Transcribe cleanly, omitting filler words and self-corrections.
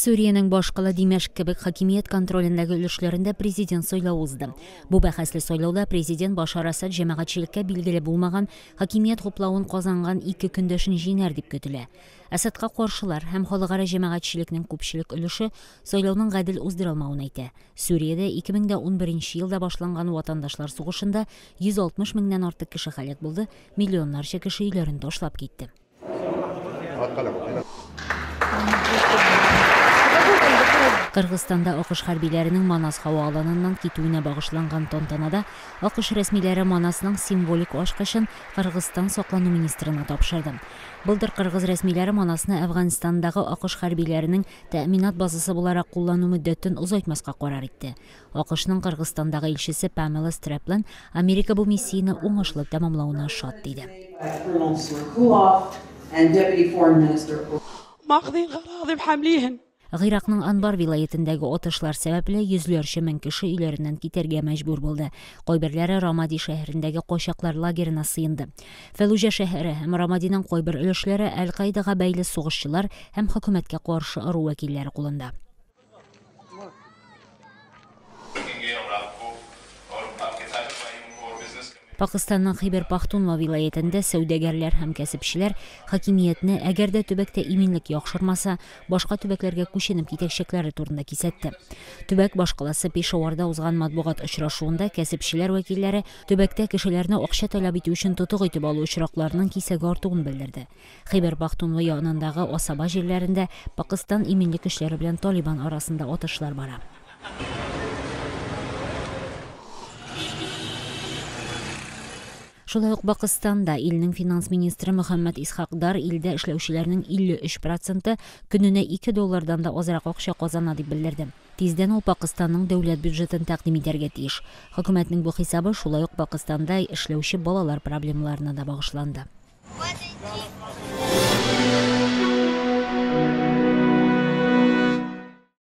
Сүриянең башкала Димашк кебек хакимият контролендәге өлешләрендә президент сайлауы узды. Бу бәхәсле сайлауда президент Башар Асад җәмәгатьчелеккә билгеле булмаган хакимият хуплавын казанган 2 көндәшен җиңәр дип көтелә. Асадка каршылар һәм халыкара җәмәгатьчелекнең күпчелек өлеше сайлауның гадел уздырылмавын әйтә. Сүриядә 2011 елда башланган ватандашлар сугышында 160 меңнән артык кеше һәлак булды, миллионнарча кеше өйләрен ташлап китте. Кыргызстанда АКШ хәрбиләренең Манас һава аланыннан китүенә багышланган тантанада АКШ рәсмиләре Манасның символик ачкычын Кыргызстан саклану министрына тапшырды. Былтыр кыргыз рәсмиләре Манасны Әфганстандагы АКШ хәрбиләренең тәэминат базасы буларак куллану мөддәтен узайтмаска карар итте. АКШның Кыргызстандагы илчесе Памела Стрэплин Америка бу миссияны уңышлы тәмамлауына шат диде. Гыйракның Анбар вилаятындагы отышлар сәбәпле йөзләрчә мең кеше өйләреннән китәргә мәҗбүр булды. Кайберләре Рамади шәһәрендәге качаклар лагерына сыенды. Фәлүҗә шәһәре һәм Рамадиның кайбер өлешләре Әл-Каидага бәйле сугышчылар һәм хөкүмәткә каршы ыру вәкилләре кулында. Пакыстанның Хибер Пахтунва вилаятында сәүдәгәрләр һәм кәсепчеләр хакимиятне әгәр дә төбәктә иминлек яхшырмаса, башка төбәкләргә күченеп китәчәкләре турында кисәтте. Төбәк башкаласы Пешаварда узган матбугат очрашуында кәсепчеләр вәкилләре төбәктә кешеләрне акча таләп итү өчен тотык итеп алу очракларының кисәге артуын белдерде. Хибер Пахтунва янындагы Асаба җирләрендә Пакыстан иминлек көчләре белән Талибан арасында атышлар бара. Шулай ук Пакыстанда илнең финанс министры Мөхәммәд Исхакдар илдә эшләүчеләрнең 53% көненә $2 да азрак акча казана дип белдерде. Тиздән ул Пакыстанның дәүләт бюджетын тәкъдим итәргә тиеш. Хөкүмәтнең бу хисабы шулай ук Пакыстанда эшләүче балалар проблемаларына да багышланды.